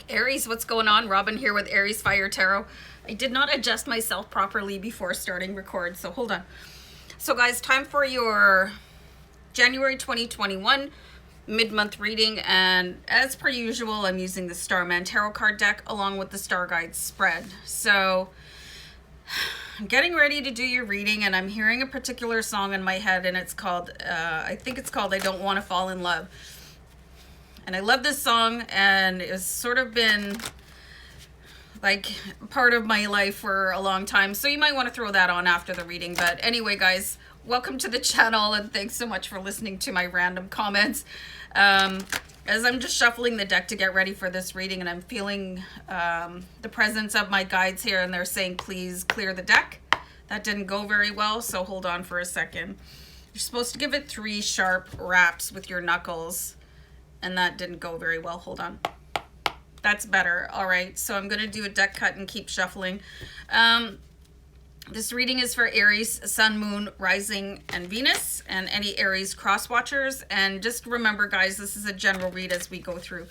Aries, what's going on? Robin here with AriesFireTarot. I did not adjust myself properly before starting record, so hold on. So guys, time for your January 2021 mid-month reading, and as per usual, I'm using the Starman tarot card deck along with the Starguide spread. So I'm getting ready to do your reading, and I'm hearing a particular song in my head, and it's called, I think it's called I Don't Want to Fall in Love. And I love this song, and it's sort of been like part of my life for a long time. So you might want to throw that on after the reading. But anyway, guys, welcome to the channel, and thanks so much for listening to my random comments. As I'm just shuffling the deck to get ready for this reading, and I'm feeling the presence of my guides here, and they're saying, please clear the deck. That didn't go very well, so hold on for a second. You're supposed to give it 3 sharp raps with your knuckles. And that didn't go very well. Hold on. That's better. All right. So I'm going to do a deck cut and keep shuffling. This reading is for Aries, Sun, Moon, Rising, and Venus, and any Aries cross watchers. And just remember, guys, this is a general read as we go through.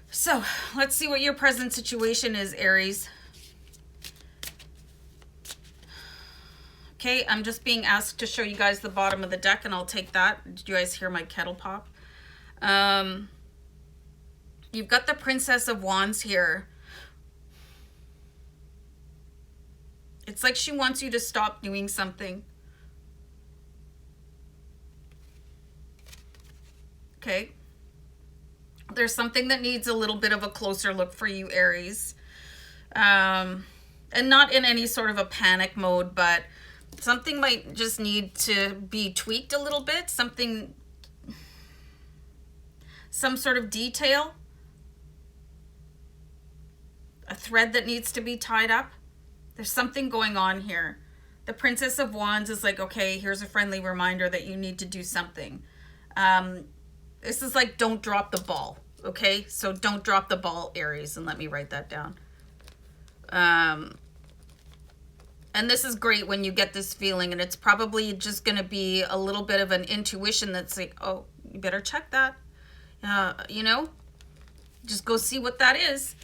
So let's see what your present situation is, Aries. Okay. I'm just being asked to show you guys the bottom of the deck, and I'll take that. Did you guys hear my kettle pop? You've got the Princess of Wands here. It's like she wants you to stop doing something. Okay. There's something that needs a little bit of a closer look for you, Aries. And not in any sort of a panic mode, but something might just need to be tweaked a little bit. Some sort of detail, a thread that needs to be tied up. There's something going on here. The Princess of Wands is like, okay, here's a friendly reminder that you need to do something. This is like, don't drop the ball, okay? So don't drop the ball, Aries, and let me write that down. And this is great when you get this feeling, and it's probably just going to be a little bit of an intuition that's like, oh, you better check that. You know, just go see what that is.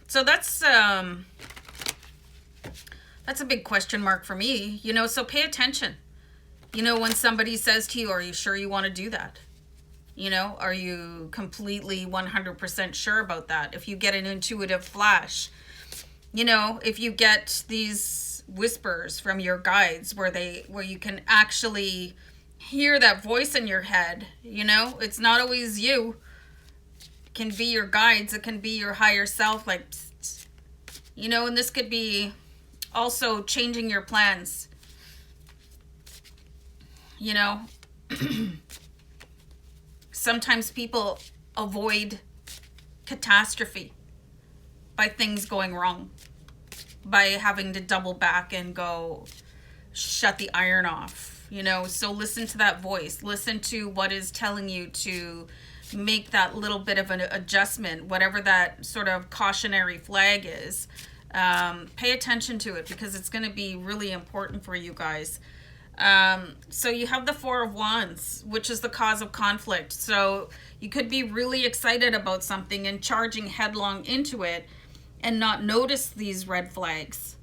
So that's a big question mark for me, you know, so pay attention. You know, when somebody says to you, are you sure you want to do that? You know, are you completely 100% sure about that? If you get an intuitive flash, you know, if you get these whispers from your guides where you can actually hear that voice in your head, you know, it's not always you. It can be your guides, it can be your higher self, like, psst, you know, and this could be also changing your plans. You know, sometimes people avoid catastrophe by things going wrong, by having to double back and go shut the iron off. You know, so listen to that voice. Listen to what is telling you to make that little bit of an adjustment, whatever that sort of cautionary flag is. Pay attention to it because it's going to be really important for you guys. So you have the 4 of Wands, which is the cause of conflict. So you could be really excited about something and charging headlong into it and not notice these red flags.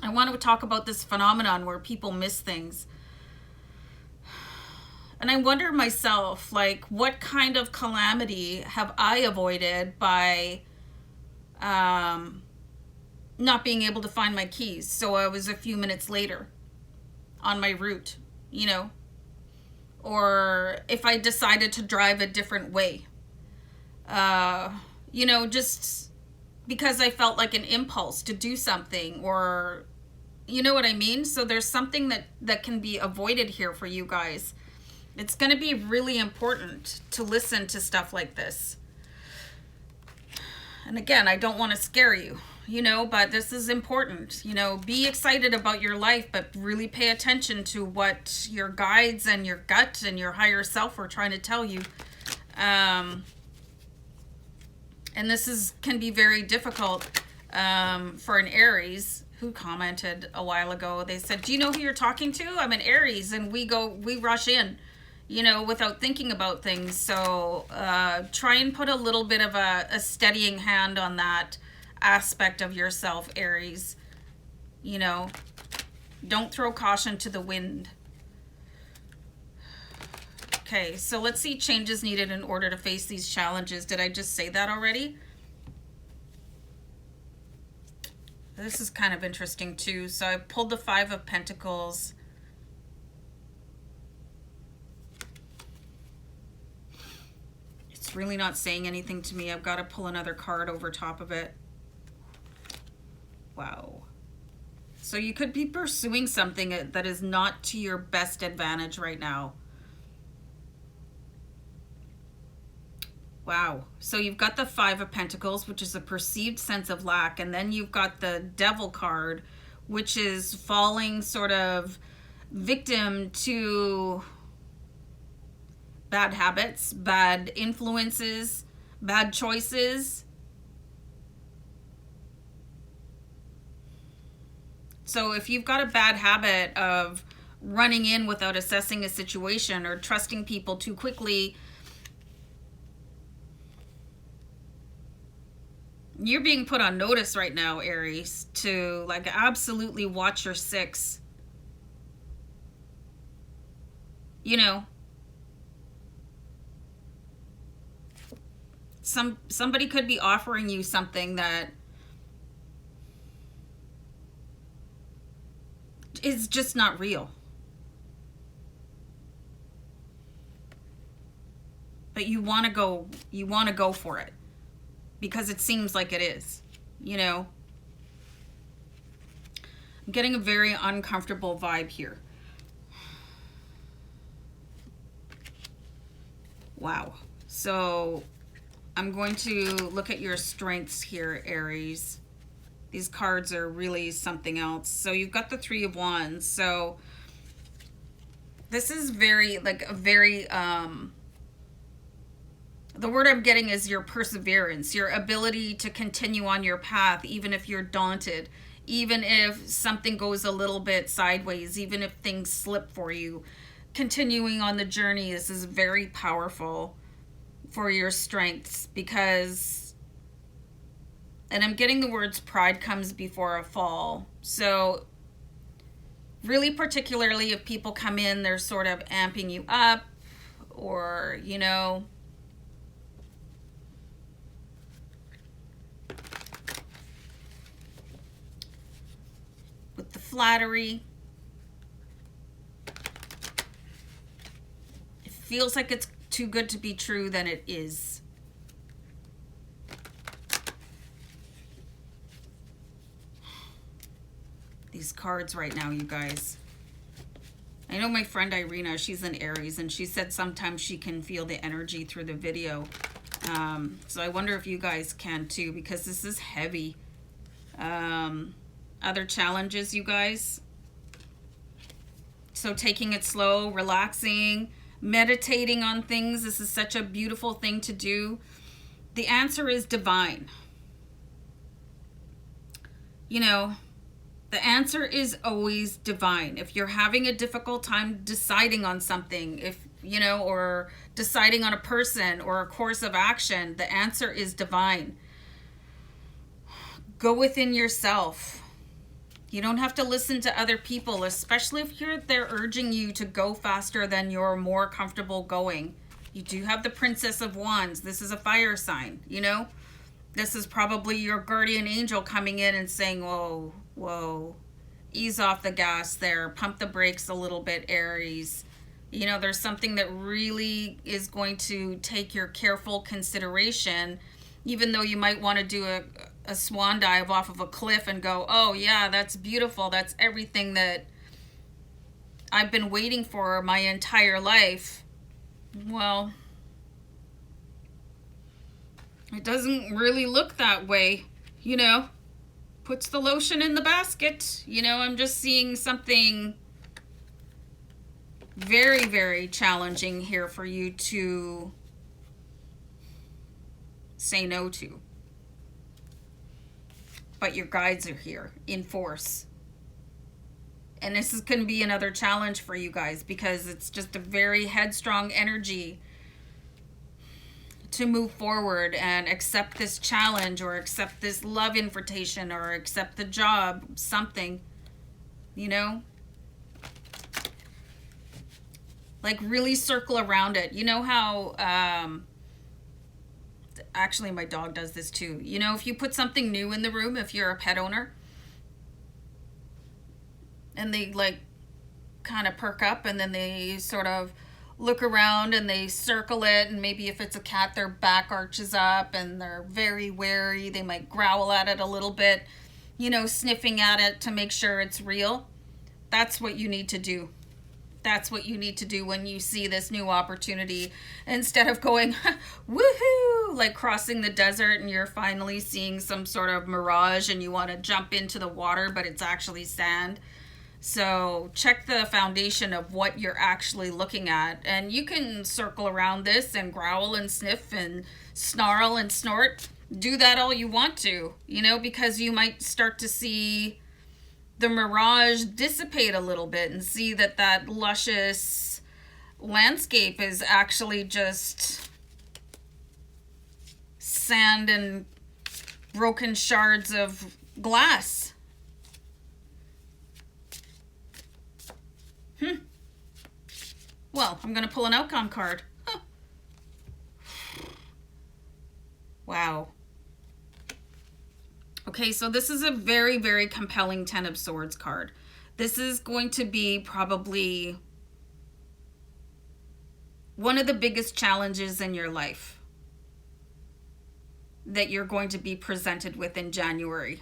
I want to talk about this phenomenon where people miss things. And I wonder myself, like, what kind of calamity have I avoided by not being able to find my keys? So I was a few minutes later on my route, you know, or if I decided to drive a different way, you know, just because I felt like an impulse to do something, or you know what I mean? So there's something that can be avoided here for you guys. It's going to be really important to listen to stuff like this. And again, I don't want to scare you, you know, but this is important. You know, be excited about your life, but really pay attention to what your guides and your gut and your higher self are trying to tell you. And this can be very difficult for an Aries who commented a while ago. They said, do you know who you're talking to? I'm an Aries, and we rush in. you know, without thinking about things. So try and put a little bit of a steadying hand on that aspect of yourself, Aries. You know, don't throw caution to the wind. Okay, so let's see changes needed in order to face these challenges. Did I just say that already? This is kind of interesting too. So I pulled the Five of Pentacles. It's really not saying anything to me. I've got to pull another card over top of it. Wow. So you could be pursuing something that is not to your best advantage right now. Wow. So you've got the Five of Pentacles, which is a perceived sense of lack. And then you've got the Devil card, which is falling sort of victim to bad habits, bad influences, bad choices. So if you've got a bad habit of running in without assessing a situation or trusting people too quickly, you're being put on notice right now, Aries, to like absolutely watch your six. You know, somebody could be offering you something that is just not real. But you want to go for it. Because it seems like it is, you know. I'm getting a very uncomfortable vibe here. Wow. So I'm going to look at your strengths here, Aries. These cards are really something else. So you've got the Three of Wands. So this is very, like a very, the word I'm getting is your perseverance, your ability to continue on your path, even if you're daunted, even if something goes a little bit sideways, even if things slip for you. Continuing on the journey, this is very powerful for your strengths because, and I'm getting the words pride comes before a fall. So really particularly if people come in, they're sort of amping you up or, you know, with the flattery. It feels like it's too good to be true than it is. These cards right now, you guys. I know my friend Irina, she's an Aries, and she said sometimes she can feel the energy through the video. So I wonder if you guys can too, because this is heavy. Other challenges, you guys. So taking it slow, relaxing, meditating on things. This is such a beautiful thing to do. The answer is divine. You know, the answer is always divine. If you're having a difficult time deciding on something, if, you know, or deciding on a person or a course of action, the answer is divine. Go within yourself. You don't have to listen to other people, especially if they're urging you to go faster than you're more comfortable going. You do have the Princess of Wands. This is a fire sign, you know? This is probably your guardian angel coming in and saying, whoa, whoa, ease off the gas there. Pump the brakes a little bit, Aries. You know, there's something that really is going to take your careful consideration, even though you might want to do a swan dive off of a cliff and go, oh yeah, that's beautiful. That's everything that I've been waiting for my entire life. Well, it doesn't really look that way, you know. Puts the lotion in the basket. You know, I'm just seeing something very, very challenging here for you to say no to. But your guides are here in force. And this is going to be another challenge for you guys because it's just a very headstrong energy to move forward and accept this challenge or accept this love invitation or accept the job, something, you know? Like really circle around it. You know how, actually my dog does this too. You know, if you put something new in the room, if you're a pet owner, and they like kind of perk up and then they sort of look around and they circle it, and maybe if it's a cat their back arches up and they're very wary, they might growl at it a little bit, you know, sniffing at it to make sure it's real. That's what you need to do. That's what you need to do when you see this new opportunity. Instead of going woohoo, like crossing the desert and you're finally seeing some sort of mirage and you want to jump into the water but it's actually sand. So check the foundation of what you're actually looking at, and you can circle around this and growl and sniff and snarl and snort. Do that all you want to, you know, because you might start to see the mirage dissipate a little bit and see that that luscious landscape is actually just sand and broken shards of glass. Well, I'm going to pull an outcome card. Huh. Wow. Okay, so this is a very, very compelling Ten of Swords card. This is going to be probably one of the biggest challenges in your life that you're going to be presented with in January.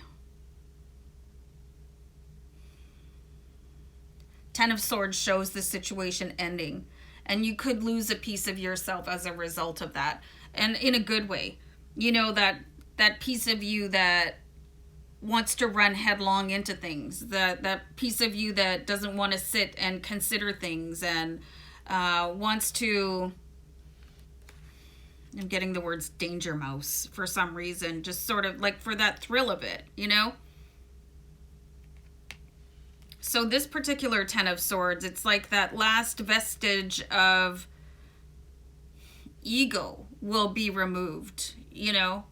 Ten of Swords shows the situation ending, and you could lose a piece of yourself as a result of that, and in a good way. You know, that piece of you that wants to run headlong into things, that piece of you that doesn't want to sit and consider things and wants to, I'm getting the words danger mouse for some reason, just sort of like for that thrill of it, you know? So this particular Ten of Swords, it's like that last vestige of ego will be removed, you know,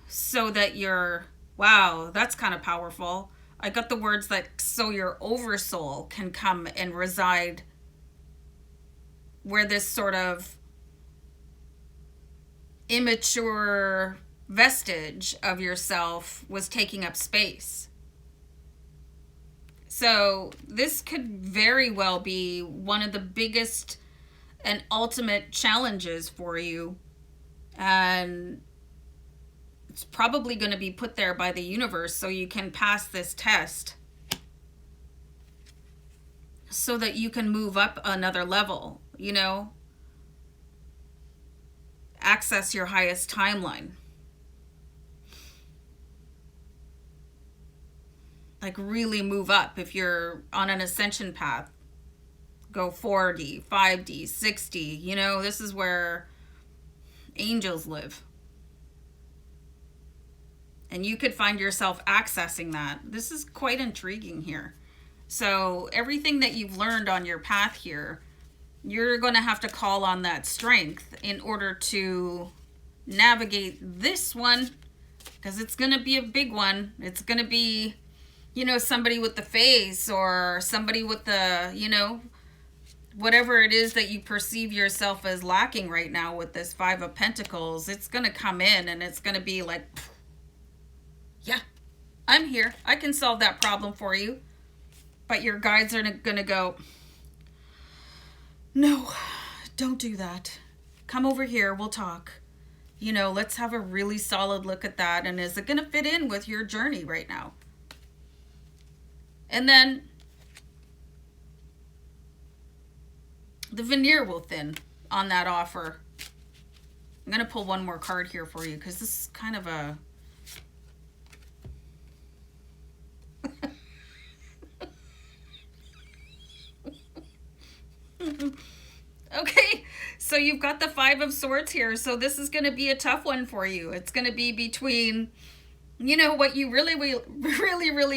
so that you're, wow, that's kind of powerful. I got the words like, so your oversoul can come and reside where this sort of immature vestige of yourself was taking up space. So this could very well be one of the biggest and ultimate challenges for you. And it's probably going to be put there by the universe so you can pass this test, so that you can move up another level, you know, access your highest timeline. Like really move up. If you're on an ascension path, go 4D, 5D, 6D, you know, this is where angels live. And you could find yourself accessing that. This is quite intriguing here. So everything that you've learned on your path here, you're going to have to call on that strength in order to navigate this one, because it's going to be a big one. It's going to be, you know, somebody with the face or somebody with the, you know, whatever it is that you perceive yourself as lacking right now with this Five of Pentacles. It's going to come in and it's going to be like, yeah, I'm here. I can solve that problem for you. But your guides are going to go, no, don't do that. Come over here. We'll talk. You know, let's have a really solid look at that. And is it going to fit in with your journey right now? And then the veneer will thin on that offer. I'm going to pull one more card here for you because this is kind of a... Okay, so you've got the Five of Swords here. So this is going to be a tough one for you. It's going to be between you know, what you really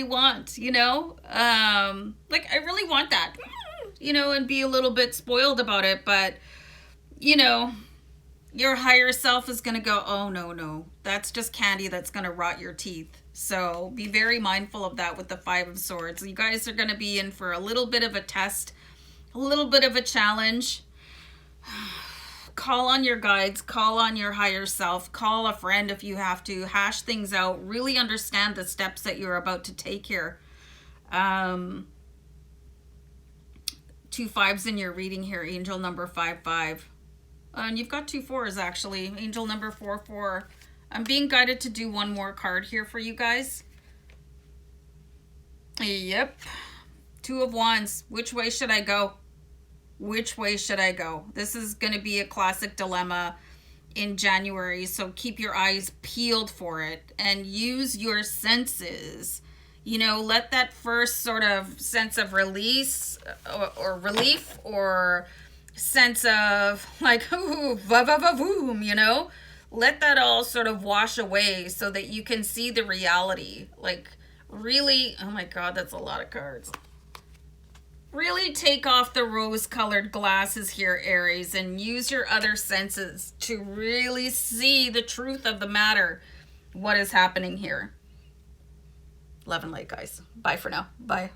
want, you know? Like, I really want that, you know, and be a little bit spoiled about it. But, you know, your higher self is going to go, oh, no, no, that's just candy that's going to rot your teeth. So be very mindful of that with the Five of Swords. You guys are going to be in for a little bit of a test, a little bit of a challenge. Call on your guides, call on your higher self, call a friend if you have to, hash things out, really understand the steps that you're about to take here. 2 5s in your reading here, angel number 5-5. And you've got 2 4s actually, angel number 4-4. I'm being guided to do one more card here for you guys. Yep. 2 of Wands. Which way should I go? Which way should I go? This is going to be a classic dilemma in January, so keep your eyes peeled for it and use your senses. You know, let that first sort of sense of release or relief or sense of like, ooh, va-va-va-voom, you know? Let that all sort of wash away so that you can see the reality. Like, really, oh my God, that's a lot of cards. Really take off the rose-colored glasses here, Aries, and use your other senses to really see the truth of the matter. What is happening here? Love and light, guys. Bye for now. Bye.